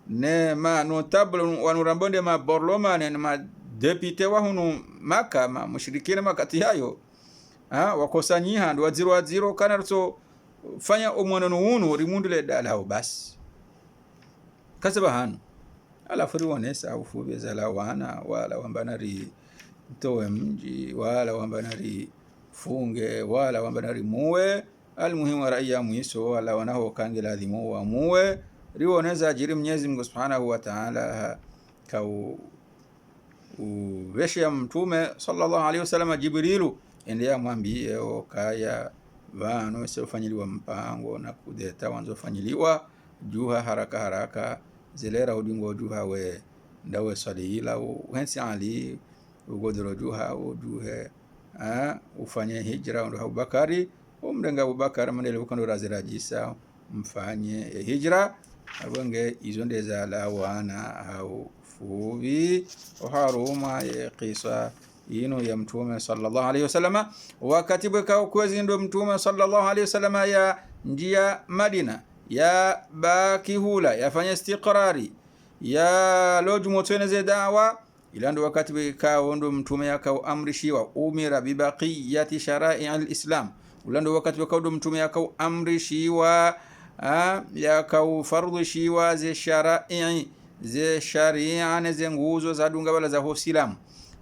ne ma notable wanurambonde ma borlomane ma depute wa hunu Maka ma mushrikina makati hayo wakosanyiha ndo waziro kana riso fanya omwana wunu rimundile dalao basi kasaba hanu ala furi wonesa ufubi zala wana wala wambanari towe mji wala wambanari funge wala wambanari muwe almuhimu raia mwiso wala wanaho kange ladhimu wa muwe riwoneza jiri Mwenyezi Mungu Subhanahu wa Ta'ala kau uveshe mtume sallallahu alaihi wasallam Jibrilu endea mwambie kaya vano sofanyiliwa mpango na kudeta wanzo fanyiliwa juha haraka zilera udingo juha we ndawe salila uhensi ali ugodoro juha ujuhe ufanye hijra ndo Abubakari umrenga Abubakari mandele ukando razirajisa mfanye hijra abonge izo ndeza la wana au fubi haruma qisa ino ya mtume sallallahu alaihi wasallam. Wakati bweka kwezi ndo mtume sallallahu alaihi wasallam ya njia Madina ya bakihula yafanya istiqrari ya lojumotweneze dawa ila ndo wakati bweka ndo mtume yakao amrishiwa umira bibaqiyati shara'i al-islam ula ndo wakati bweka ndo mtume yakao amrishiwa yakao fardhishiwa ze shara'i ze sharia ne ze nguzo za dunga bala za Uislamu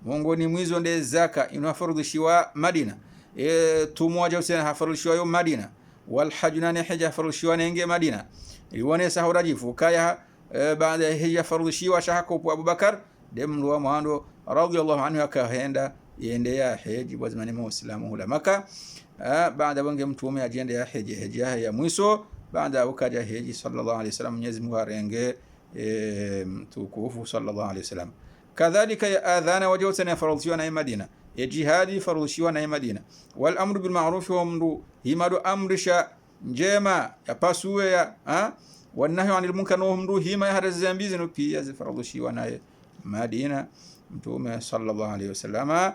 mongoni mwizo nde zaka inafardhishiwa Madina tumoja usena hafardhishiwa yo Madina wal hajna ne hija fardhishiwa nenge Madina iwane sahurajifu kaya baada ya hija fardhishiwa shahako Abu Bakar demru wa mwando radiyallahu anhu akahenda yende ya hiji bazmani Muislamu hula Maka baada wange mtume ajende ya hija ya mwiso baada ukaja hiji sallallahu alaihi wasallam Mwenyezi Mungu arenge mtukufu sallallahu alaihi wasallam. Kadhalika ya adhana wajawtana faradhiwa na Madina ya jihadi faradhiwa na Madina wal amru bil ma'ruf wa amru himadu amrisha njema ya pasuwe ya wan nahyu 'anil munkar wa amru hima ya harazambizi no pia faradhiwa na Madina mtume sallallahu alaihi wasallam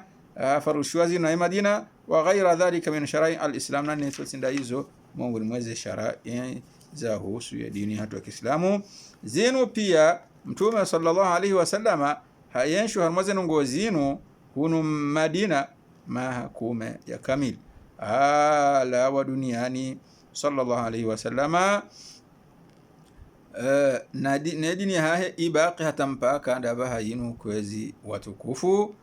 faradhiwa na Madina wa ghaira dhalika min shara'i al-islam na nitsinda hizo Mungu ni mweze shara'i za husu ya dini hatu ya Kiislamu zinu pia mtume sallallahu alaihi wasallama hayenshu harmaze ngozinu hunu Madina mahakume ya kamili ala wa duniani sallallahu alaihi wasallama na dini hahe ibaqi hatampaka ndaba hayinu kwezi watukufu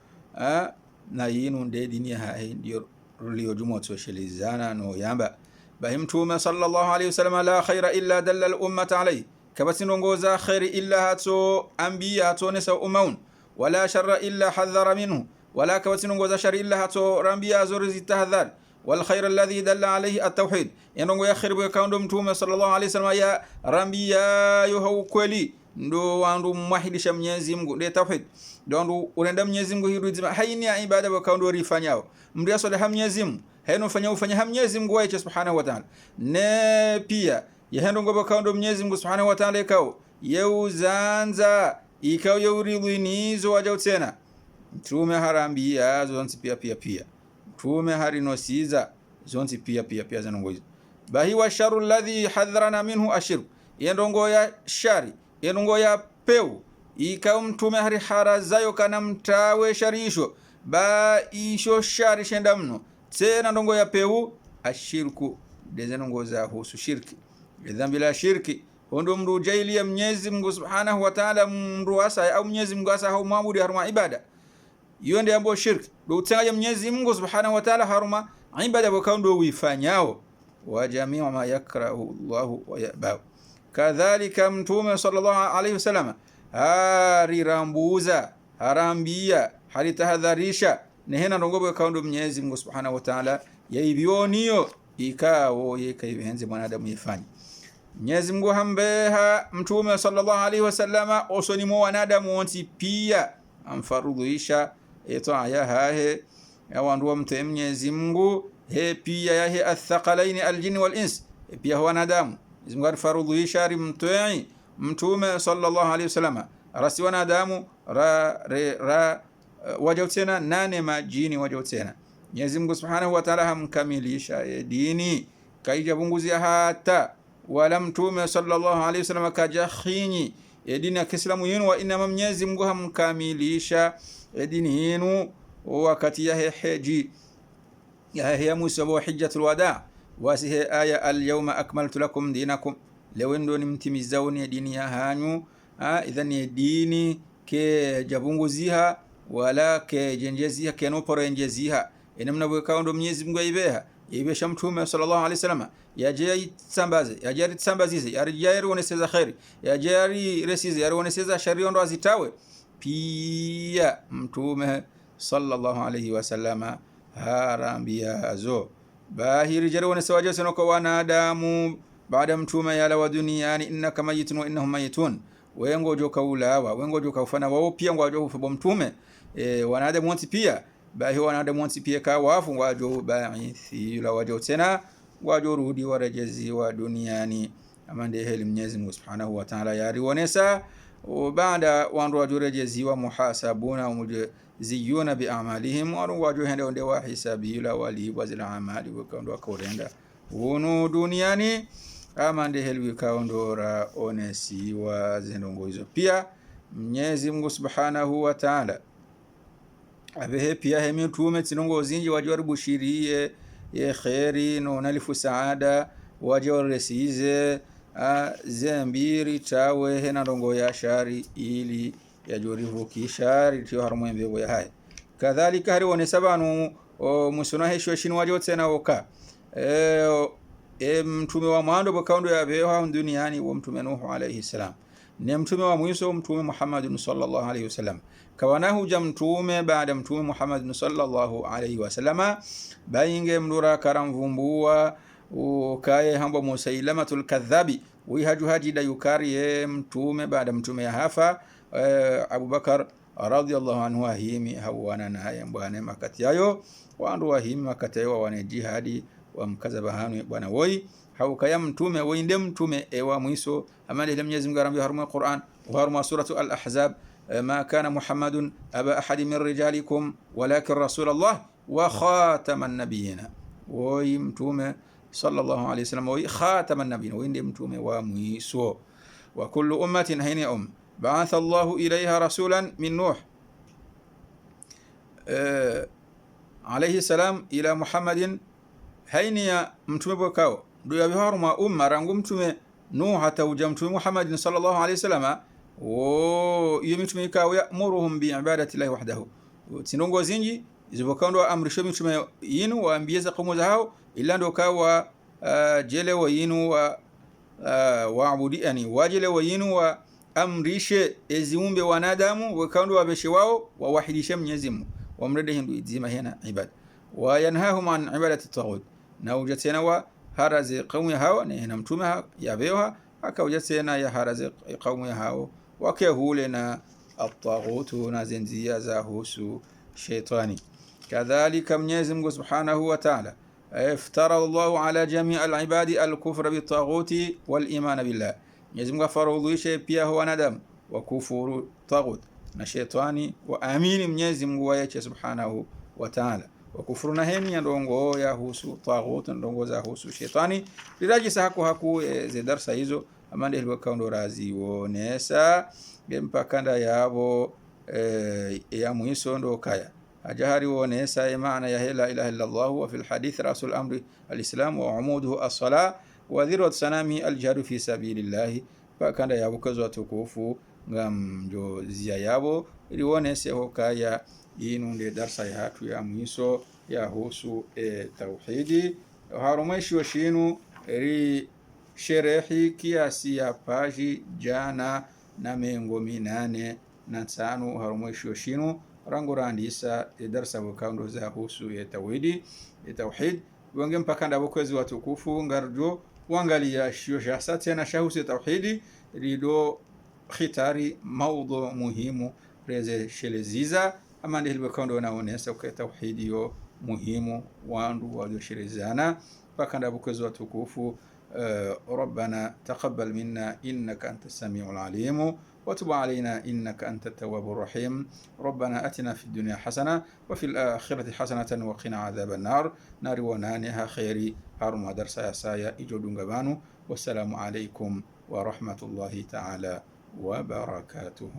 na yinu nde dini hahe ndio rulio jumo socializana no yamba bahimtume sallallahu alaihi wasallam la khaira illa dalla al ummata alayhi kabasinongoza khairi illa hato anbiya hato nesa umaun wala sharra illa hadhara minhu wala kabasinongoza shari illa hato rambiya zurizi tahdhar wal khair alladhi dalla alayhi at-tauhid yanongo ya khair bwe kaundo mtume sallallahu alaihi wasallam ya rambiya yo kweli ndo wandu mwahidisha Mwenyezi Mungu ndio tauhid ndo unenda Mwenyezi Mungu hiru haini ya ibada bwe kaundo rifanyao mndu yasole Mwenyezi Mungu haino ufanya Mwenyezi Mungu waiche subhanahu wa ta'ala ne pia yahendo ngoba kaundo Mwenyezi Mungu subhanahu wa ta'ala ikao yeuzanza ikao yeuridhinizo waja tena mtume harambia zonsi pia mtume harinosiza zonsi pia zanongoizo bahi wa sharu alladhi hadharana minhu ashir yendongo ya shari yendongo ya peu ikao mtume hari harazayo kana mtawe sharisho ba isho shari shenda mno tena ndongo ya peu ashirku dezenongo za husu shirki dhambi la shirki hondo mru jaili ya Mwenyezi Mungu subhanahu wa ta'ala mru asa au Mwenyezi Mungu asa au muabudu haruma ibada hiyo ndio ambayo shirki ndio utengaje Mwenyezi Mungu subhanahu wa ta'ala haruma ibada kwa ndo uifanyao wa jami'u ma yakrahu Allahu wa ya'ba kadhalika mtume sallallahu alayhi wasallam harirambuza harambia halitahadharisha nehena ndongo kwa ndo Mwenyezi Mungu subhanahu wa ta'ala yaibionio ikawo yekaivenze mwanadamu yefanya. Mwenyezi Mungu hambeha mtume sallallahu alaihi wasallama osoni mo wanadamu wonsi pia amfarudhisha itoa ya hahe yawandu wa mte Mwenyezi Mungu he pia yahe athqalaini aljin wal ins pia wanadamu Mwenyezi Mungu farudhisha rimtoi mtume sallallahu alaihi wasallama rasi wanadamu wajautena nane majini wajautena. Mwenyezi Mungu subhanahu wa ta'ala hamkamilisha dini kaijabunguzia hata wala mtume sallallahu alaihi wasallam kajakhini dini ya Kiislamu yenu wa inna Mwenyezi Mungu hamkamilisha dini yenu wakati ya hiji ya Musa wa hijjatul wada wasihe aya al-yawma akmaltu lakum dinakum lewendo ni mtimizauni dini ya hanyu idhani dini ke jabunguziha wala ke jenjeziha ke no porenjeziha inamna bwekaundo Mwenyezi Mungu aibeha ibesha mtume sallallahu alaihi wasallam yaje tsambaze yaje tsambazize yaje oneseza khairi yaje resize yaje oneseza shari ndo azitawe pia mtume sallallahu alaihi wasallam harambia zo bahiri jare onesa waje seno kwa wanadamu baada mtume yala wa duniani innaka mayitun wa innahum mayitun wengo joka ulawa wengo joka ufana wao pia ngwajo ufabo mtume wanadamu wonsi pia bahi wanadamu wonsi pia ka wafu ngwajo baithi la wajo tena ngwajo rudi warejezi wa duniani amande heli Mwenyezi Mungu subhanahu wa ta'ala yari onesa baada wandu wajurejezi wa muhasabuna umujziyuna bi a'malihim wajo hende onde wa hisabila wali wazil amali wakando akorenda unu duniani amande heli kaondora onesi wa zenongo hizo pia Mwenyezi Mungu subhanahu wa ta'ala abehe pia hemi mtume tinongo zinji wajori bushirie ye khairi no nalifu saada wajori resize zembiri tawe hena ndongo ya shari ili yajori vukishari tiyo harumwembe ya hai kadhalika hari onesabanu musona hesho shinu wajote na oka mtume wa mwando bakaundo ya beha duniani wa mtume Nuhu alayhi salam ni mtume wa mwisho mtume Muhammad sallallahu alayhi wasallam kawanahu jamtume baada mtume Muhammad sallallahu alayhi wasallam bainge mdura karamvumbua ukaye hamba Musailamatul kadhabi wihaju hajida yukari mtume baada mtume ya hafa Abubakar radhiyallahu anhu ahimi hawana naye bwana makati yayo wandu wahimi makati yayo wana jihadi wa mkazaba hanu bwana woi haukaya mtume winde mtume ewa mwiso amali ile Mwenyezi Mungu arambia haruma Qur'an wa haruma suratu al-ahzab ma kana Muhammadun aba ahadi min rijalikum walakin rasulullah wa khataman nabiyina woi mtume sallallahu alayhi wasallam woi khataman nabiyina winde mtume wa mwiso wa kullu ummatin hayna ba'atha Allahu ilayha rasulan min Nuh alayhi salam ila Muhammadin hayniya mtume bokao do ya haruma umma rangu mtume Nuh hata uja mtume Muhammad sallallahu alayhi wasallam yemitume kawo ya'muruhum bi ibadati llahi wahdahu tinongo zinji izibokando amrisho mtume yinu waambieza kaumu zao illa ndo kawa jele wa yinu wa waabudi yani wajele wa yinu wa amrishe eziumbe wanadamu wakando wabeshe wao wawahidishe Mwenyezi Mungu wamrede hindu izima hena ibada wa yanhahum an ibadati taghut na ujatena wa haraze kaumu hao na mtume yabewa akaujatena ya haraze kaumu hao wakehule na at-taghutu na zinzia za husu shaitani kadhalika Mwenyezi Mungu subhanahu wa ta'ala iftara Allahu ala jami' al-ibadi al-kufra bit-taghuti wal-iman billah Mwenyezi Mungu afarudhishe pia wanadamu wa kufuru taghut na shaitani wa amini Mwenyezi Mungu wayache subhanahu wa ta'ala wa kufuru na heni ndongo ya husu taghut ndongo za husu shaitani lirajisa haku ze darsa hizo amande ilikuwa kaundo razi wonesa mpakanda yabo ya mwiso ndo kaya ajahari wonesa maana ya la ilaha illa Allah wa fil hadith rasul amri alislam wa umuduhu as-salah wa dhirwat sanami al-jihad fi sabilillah pakanda yabo kazo tukufu ngamjo zia yabo ili wonese hokaya inunde darsa ya hatu ya mwiso ya husu tauhidi harumeshi wa shinu ri sherehi kiasi ya paji jana na mengo 805 harumwisho shinu rangu randisa darsa wakando za husu ya tauhid wange mpaka ndabokwezi watukufu ngarjo wangalia shio jasa tena shahuse tauhidi rido khitari maudhu muhimu reze sheleziza ama ndihilwe kaundo wanaonesa kwa tauhidi yo muhimu wandu walioshirezana mpaka ndabokwezi watukufu. ربنا تقبل منا إنك أنت السميع العليم وتب علينا إنك أنت التواب الرحيم. ربنا أتنا في الدنيا حسنة وفي الآخرة حسنة وقنا عذاب النار نار ونانها خيري هارم درسا سايا إجودون غبانو. والسلام عليكم ورحمة الله تعالى وبركاته.